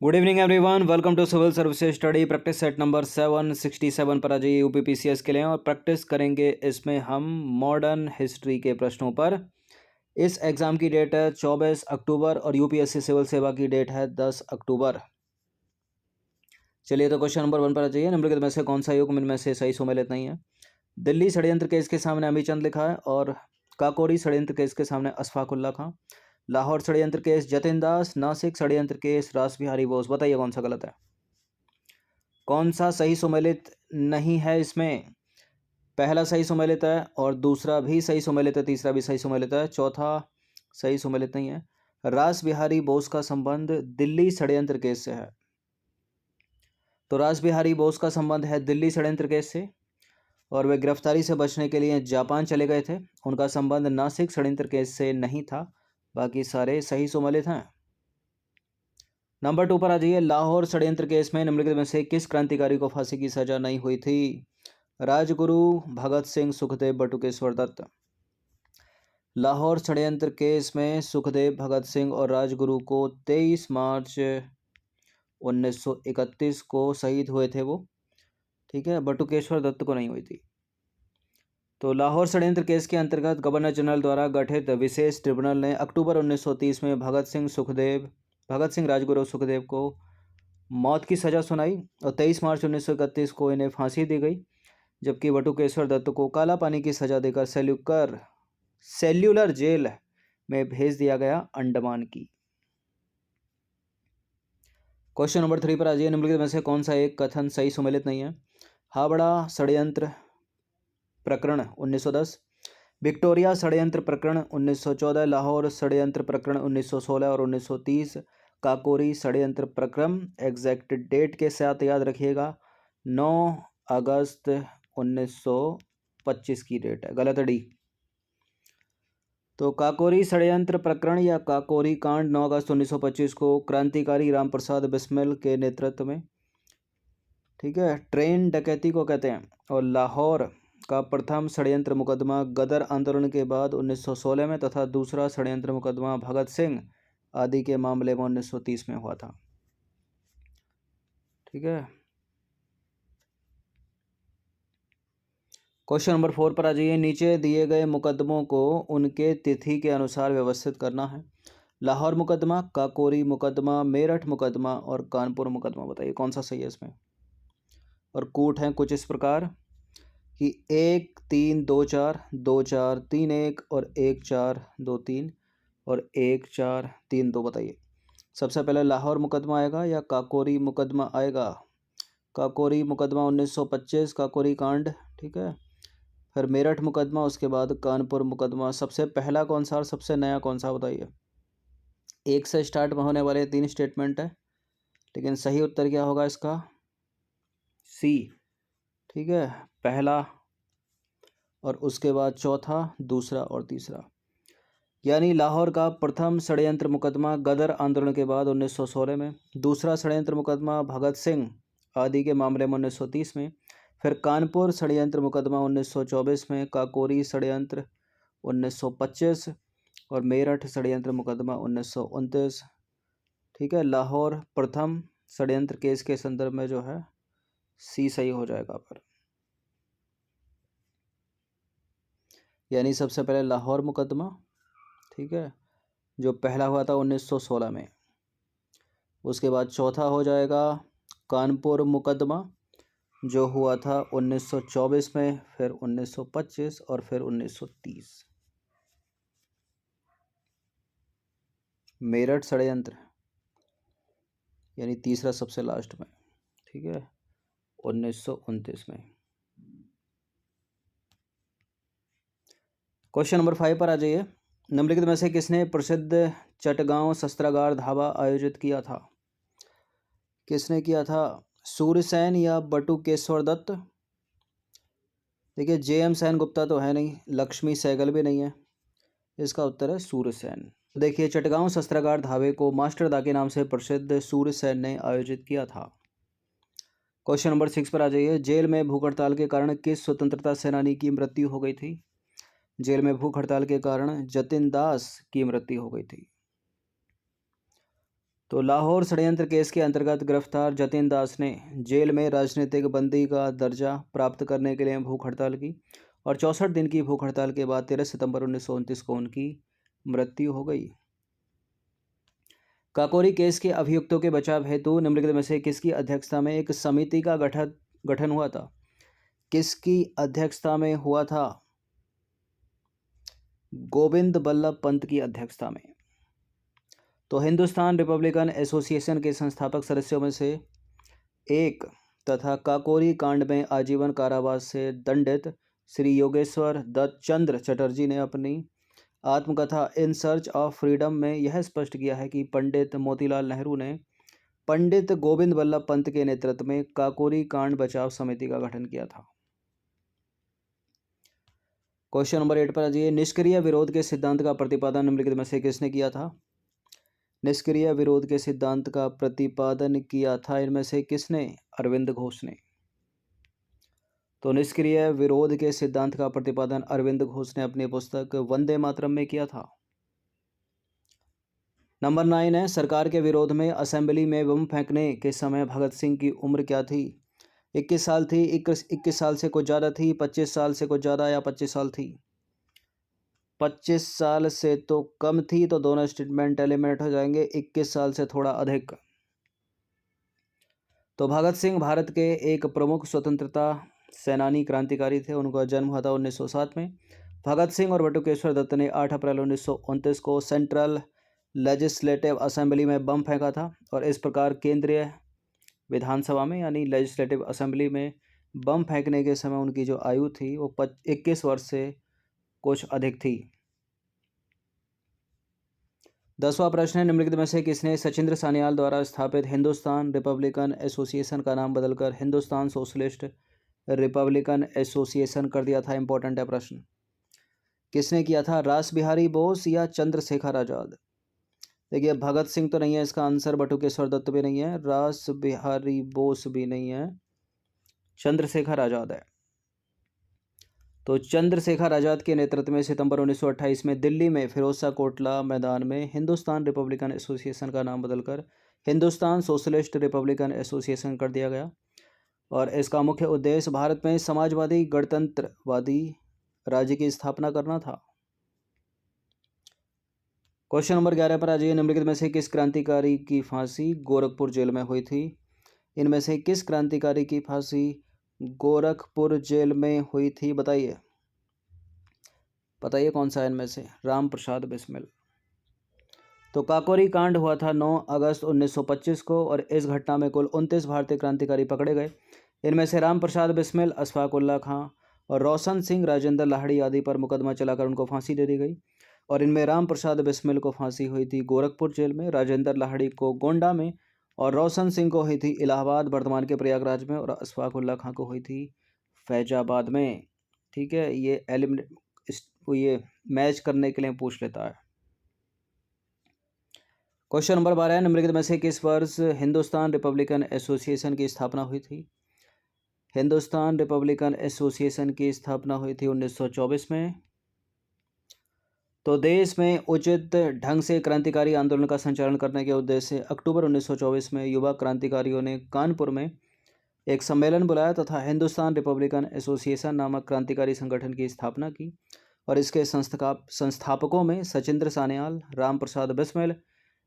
Good evening everyone, welcome to civil services study practice set number 767 पर आ जाइए UPPCS के लिए और प्रैक्टिस करेंगे। इसमें हम मॉडर्न हिस्ट्री के प्रश्नों पर। इस एग्ज़ाम की डेट है 24 अक्टूबर और यूपीएससी सिविल सेवा की डेट है 10 अक्टूबर। चलिए तो क्वेश्चन नंबर 1 पर आ जाइए। निम्नलिखित में से कौन सा युग इनमें से सही सुमेलित नहीं है? दिल्ली षड्यंत्र केस के सामने अमीचंद लिखा है और काकोरी षड्यंत्र केस के सामने अशफाकुल्ला खां। लाहौर षड्यंत्र केस जतिन दास, नासिक षड्यंत्र केस रासबिहारी बोस। बताइए कौन सा गलत है, कौन सा सही सुमेलित नहीं है इसमें? पहला सही सुमेलित है और दूसरा भी सही सुमेलित है, तीसरा भी सही सुमेलित है, चौथा सही सुमेलित नहीं है। रासबिहारी बोस का संबंध दिल्ली षड्यंत्र केस से है, तो रासबिहारी बोस का संबंध है दिल्ली षड्यंत्र केस से और वे गिरफ्तारी से बचने के लिए जापान चले गए थे। उनका संबंध नासिक षड्यंत्र केस से नहीं था। बाकी सारे सही सुमेलित हैं। नंबर 2 पर आ जाइए। लाहौर षड्यंत्र केस में निम्नलिखित में से किस क्रांतिकारी को फांसी की सजा नहीं हुई थी? राजगुरु, भगत सिंह, सुखदेव, बटुकेश्वर दत्त। लाहौर षड्यंत्र केस में सुखदेव, भगत सिंह और राजगुरु को 23 मार्च 1931 को शहीद हुए थे वो, ठीक है। बटुकेश्वर दत्त को नहीं हुई थी। तो लाहौर षड्यंत्र केस के अंतर्गत गवर्नर जनरल द्वारा गठित विशेष ट्रिब्यूनल ने अक्टूबर 1930 में भगत सिंह, राजगुरु, सुखदेव को मौत की सज़ा सुनाई और 23 मार्च 1931 को इन्हें फांसी दी गई, जबकि बटुकेश्वर दत्त को काला पानी की सज़ा देकर सेल्यूलर जेल में भेज दिया गया, अंडमान की। क्वेश्चन नंबर 3 पर आ जाइए। निम्नलिखित में से कौन सा एक कथन सही सुमेलित नहीं है? हावड़ा षड्यंत्र प्रकरण 1910, विक्टोरिया षड्यंत्र प्रकरण 1914, लाहौर षड्यंत्र प्रकरण 1916 और 1930, काकोरी षड्यंत्र प्रकरण। एग्जैक्ट डेट के साथ याद रखिएगा, 9 अगस्त 1925 की डेट है। गलत है डी। तो काकोरी षड्यंत्र प्रकरण या काकोरी कांड 9 अगस्त 1925 को क्रांतिकारी रामप्रसाद बिस्मिल के नेतृत्व में, ठीक है, ट्रेन डकैती को कहते हैं। और लाहौर का प्रथम षड्यंत्र मुकदमा गदर आंदोलन के बाद 1916 में तथा दूसरा षड्यंत्र मुकदमा भगत सिंह आदि के मामले में 1930 में हुआ था, ठीक है। क्वेश्चन नंबर 4 पर आ जाइए। नीचे दिए गए मुकदमों को उनके तिथि के अनुसार व्यवस्थित करना है। लाहौर मुकदमा, काकोरी मुकदमा, मेरठ मुकदमा और कानपुर मुकदमा। बताइए कौन सा सही है इसमें? और कूट हैं कुछ इस प्रकार कि 1-3-2-4, 2-4-3-1 और 1-4-2-3 और 1-4-3-2। बताइए सबसे पहले लाहौर मुकदमा आएगा या काकोरी मुकदमा आएगा? काकोरी मुकदमा 1925 काकोरी कांड, ठीक है। फिर मेरठ मुकदमा, उसके बाद कानपुर मुकदमा। सबसे पहला कौन सा और सबसे नया कौन सा? बताइए। 1 से स्टार्ट होने वाले 3 स्टेटमेंट है, लेकिन सही उत्तर क्या होगा इसका? सी, ठीक है, पहला और उसके बाद चौथा, दूसरा और तीसरा। यानी लाहौर का प्रथम षड्यंत्र मुकदमा गदर आंदोलन के बाद 1916 में, दूसरा षड्यंत्र मुकदमा भगत सिंह आदि के मामले में 1930 में, फिर कानपुर षड्यंत्र मुकदमा 1924 में, काकोरी षड्यंत्र 1925 और मेरठ षड्यंत्र मुकदमा 1929, ठीक है। लाहौर प्रथम षड्यंत्र केस के संदर्भ में जो है सी सही हो जाएगा पर, यानी सबसे पहले लाहौर मुकदमा, ठीक है, जो पहला हुआ था 1916 में। उसके बाद चौथा हो जाएगा कानपुर मुकदमा जो हुआ था 1924 में, फिर 1925 और फिर 1930। मेरठ षड्यंत्र यानी तीसरा सबसे लास्ट में, ठीक है, 1929 में। क्वेश्चन नंबर 5 पर आ जाइए। निम्नलिखित में से किसने प्रसिद्ध चटगांव शस्त्रागार धावा आयोजित किया था? किसने किया था? सूर्यसेन या बटुकेश्वर दत्त? देखिए JM सेन गुप्ता तो है नहीं, लक्ष्मी सहगल भी नहीं है, इसका उत्तर है सूर्यसेन। देखिए चटगांव शस्त्रागार धावे को मास्टर दा के नाम से प्रसिद्ध सूर्यसेन ने आयोजित किया था। क्वेश्चन नंबर 6 पर आ जाइए। जेल में भूख हड़ताल के कारण किस स्वतंत्रता सेनानी की मृत्यु हो गई थी? जेल में भूख हड़ताल के कारण जतिन दास की मृत्यु हो गई थी। तो लाहौर षड्यंत्र केस के अंतर्गत गिरफ्तार जतिन दास ने जेल में राजनीतिक बंदी का दर्जा प्राप्त करने के लिए भूख हड़ताल की और 64 दिन की भूख हड़ताल के बाद 13 सितंबर 1929 को उनकी मृत्यु हो गई। काकोरी केस के अभियुक्तों के बचाव हेतु निम्नलिखित में से किसकी अध्यक्षता में एक समिति का गठन हुआ था? किसकी अध्यक्षता में हुआ था? गोविंद बल्लभ पंत की अध्यक्षता में। तो हिंदुस्तान रिपब्लिकन एसोसिएशन के संस्थापक सदस्यों में से एक तथा काकोरी कांड में आजीवन कारावास से दंडित श्री योगेश्वर दत्त चंद्र चटर्जी ने अपनी आत्मकथा इन सर्च ऑफ फ्रीडम में यह स्पष्ट किया है कि पंडित मोतीलाल नेहरू ने पंडित गोविंद बल्लभ पंत के नेतृत्व में काकोरी कांड बचाव समिति का गठन किया था। क्वेश्चन नंबर 8 पर आ जाइए। निष्क्रिय विरोध के सिद्धांत का प्रतिपादन निम्नलिखित में से किसने किया था? निष्क्रिय विरोध के सिद्धांत का प्रतिपादन किया था इनमें से किसने? अरविंद घोष ने। तो निष्क्रिय विरोध के सिद्धांत का प्रतिपादन अरविंद घोष ने अपनी पुस्तक वंदे मातरम में किया था। नंबर 9 है, सरकार के विरोध में असेंबली में बम फेंकने के समय भगत सिंह की उम्र क्या थी? 21 साल थी, 21 साल से कुछ ज़्यादा थी, 25 साल से कुछ ज़्यादा या 25 साल थी? 25 साल से तो कम थी, तो दोनों स्टेटमेंट एलिमिनेट हो जाएंगे। 21 साल से थोड़ा अधिक। तो भगत सिंह भारत के एक प्रमुख स्वतंत्रता सेनानी क्रांतिकारी थे। उनका जन्म हुआ था 1907 में। भगत सिंह और बटुकेश्वर दत्त ने 8 अप्रैल 1929 को सेंट्रल लेजिस्लेटिव असेंबली में बम फेंका था और इस प्रकार केंद्रीय विधानसभा में यानी लेजिस्लेटिव असेंबली में बम फेंकने के समय उनकी जो आयु थी वो 21 वर्ष से कुछ अधिक थी। 10वां प्रश्न है, निम्नलिखित में से किसने सचिंद्र सान्याल द्वारा स्थापित हिंदुस्तान रिपब्लिकन एसोसिएशन का नाम बदलकर हिंदुस्तान सोशलिस्ट रिपब्लिकन एसोसिएशन कर दिया था? इंपॉर्टेंट है प्रश्न। किसने किया था? रास बिहारी बोस या चंद्रशेखर आजाद? देखिए, भगत सिंह तो नहीं है इसका आंसर, बटुकेश्वर दत्त भी नहीं है, रास बिहारी बोस भी नहीं है, चंद्रशेखर आजाद है। तो चंद्रशेखर आजाद के नेतृत्व में सितंबर 1928 में दिल्ली में फिरोजशाह कोटला मैदान में हिंदुस्तान रिपब्लिकन एसोसिएशन का नाम बदलकर हिंदुस्तान सोशलिस्ट रिपब्लिकन एसोसिएशन कर दिया गया और इसका मुख्य उद्देश्य भारत में समाजवादी गणतंत्रवादी राज्य की स्थापना करना था। क्वेश्चन नंबर 11 पर आ जाइए। निम्नलिखित में से किस क्रांतिकारी की फांसी गोरखपुर जेल में हुई थी? इनमें से किस क्रांतिकारी की फांसी गोरखपुर जेल में हुई थी? बताइए बताइए कौन सा है इनमें से? राम प्रसाद बिस्मिल। तो काकोरी कांड हुआ था 9 अगस्त 1925 को और इस घटना में कुल 29 भारतीय क्रांतिकारी पकड़े गए। इनमें से राम प्रसाद बिस्मिल, अशफाक उल्ला खां और रोशन सिंह, राजेंद्र लाहिड़ी आदि पर मुकदमा चलाकर उनको फांसी दे दी गई और इनमें राम प्रसाद बिस्मिल को फांसी हुई थी गोरखपुर जेल में, राजेंद्र लाहिड़ी को गोंडा में और रोशन सिंह को हुई थी इलाहाबाद वर्तमान के प्रयागराज में और अशफाक उल्ला खां को हुई थी फैजाबाद में। ठीक है, ये मैच करने के लिए पूछ लेता है। क्वेश्चन नंबर 12 है, निम्नलिखित में से किस वर्ष हिंदुस्तान रिपब्लिकन एसोसिएशन की स्थापना हुई थी? हिंदुस्तान रिपब्लिकन एसोसिएशन की स्थापना हुई थी 1924 में। तो देश में उचित ढंग से क्रांतिकारी आंदोलन का संचालन करने के उद्देश्य से अक्टूबर 1924 में युवा क्रांतिकारियों ने कानपुर में एक सम्मेलन बुलाया तथा हिंदुस्तान रिपब्लिकन एसोसिएशन नामक क्रांतिकारी संगठन की स्थापना की और इसके संस्थापकों में सचिंद्र सान्याल, राम प्रसाद बिस्मिल,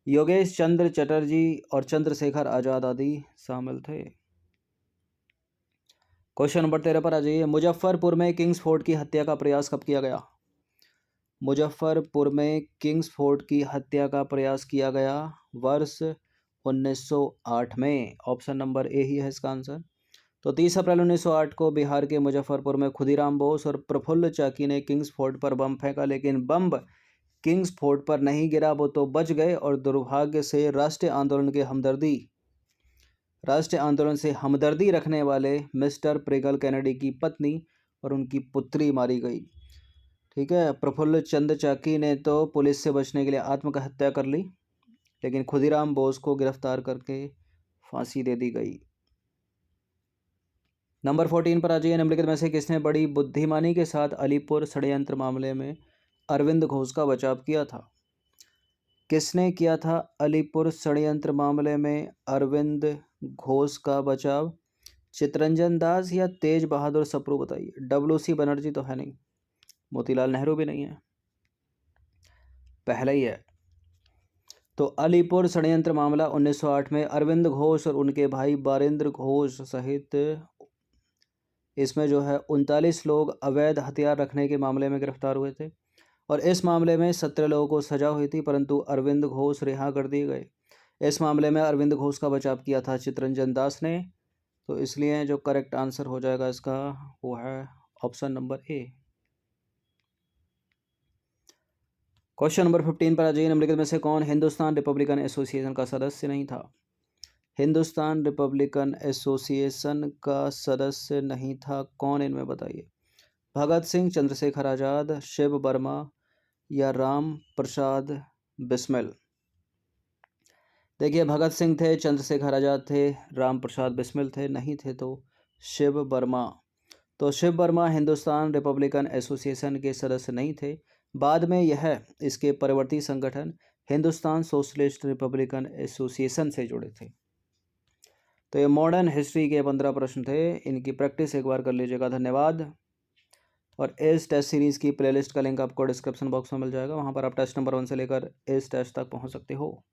योगेश चंद्र चटर्जी और चंद्रशेखर आजाद आदि शामिल थे। क्वेश्चन नंबर 13 पर आ जाइए। मुजफ्फरपुर में किंग्सफोर्ड की हत्या का प्रयास कब किया गया? मुजफ्फरपुर में किंग्सफोर्ड की हत्या का प्रयास किया गया वर्ष 1908 में। ऑप्शन नंबर ए ही है इसका आंसर। तो 30 अप्रैल 1908 को बिहार के मुजफ्फरपुर में खुदीराम बोस और प्रफुल्ल चाकी ने किंग्सफोर्ड पर बम फेंका, लेकिन बम किंग्सफोर्ड पर नहीं गिरा, वो तो बच गए और दुर्भाग्य से राष्ट्रीय आंदोलन से हमदर्दी रखने वाले मिस्टर प्रेगल कैनेडी की पत्नी और उनकी पुत्री मारी गई। ठीक है, प्रफुल्ल चंद्र चाकी ने तो पुलिस से बचने के लिए आत्महत्या कर ली, लेकिन खुदीराम बोस को गिरफ्तार करके फांसी दे दी गई। नंबर 14 पर आ जाइए। निम्नलिखित में से किसने बड़ी बुद्धिमानी के साथ अलीपुर षड्यंत्र मामले में अरविंद घोष का बचाव किया था? किसने किया था अलीपुर षड्यंत्र मामले में अरविंद घोष का बचाव? चितरंजन दास या तेज बहादुर सप्रू? बताइए। WC बनर्जी तो है नहीं, मोतीलाल नेहरू भी नहीं है, पहला ही है। तो अलीपुर षड्यंत्र मामला 1908 में अरविंद घोष और उनके भाई बारेंद्र घोष सहित इसमें जो है 39 लोग अवैध हथियार रखने के मामले में गिरफ्तार हुए थे और इस मामले में 17 लोगों को सजा हुई थी, परंतु अरविंद घोष रिहा कर दिए गए। इस मामले में अरविंद घोष का बचाव किया था चितरंजन दास ने, तो इसलिए जो करेक्ट आंसर हो जाएगा इसका वो है option number A. Question number 15 पर आ जाइए। निम्नलिखित में से कौन हिंदुस्तान रिपब्लिकन एसोसिएशन का सदस्य नहीं था? हिंदुस्तान रिपब्लिकन एसोसिएशन का सदस्य नहीं था, कौन इनमें? बताइए। भगत सिंह, चंद्रशेखर आज़ाद, शिव वर्मा या राम प्रसाद बिस्मिल? देखिए, भगत सिंह थे, चंद्रशेखर आज़ाद थे, राम प्रसाद बिस्मिल थे, नहीं थे तो शिव वर्मा। तो शिव वर्मा हिंदुस्तान रिपब्लिकन एसोसिएशन के सदस्य नहीं थे। बाद में यह इसके परवर्ती संगठन हिंदुस्तान सोशलिस्ट रिपब्लिकन एसोसिएशन से जुड़े थे। तो ये मॉडर्न हिस्ट्री के 15 प्रश्न थे, इनकी प्रैक्टिस एक बार कर लीजिएगा। धन्यवाद। और इस टेस्ट सीरीज़ की प्लेलिस्ट का लिंक आपको डिस्क्रिप्शन बॉक्स में मिल जाएगा, वहाँ पर आप टेस्ट नंबर 1 से लेकर इस टेस्ट तक पहुँच सकते हो।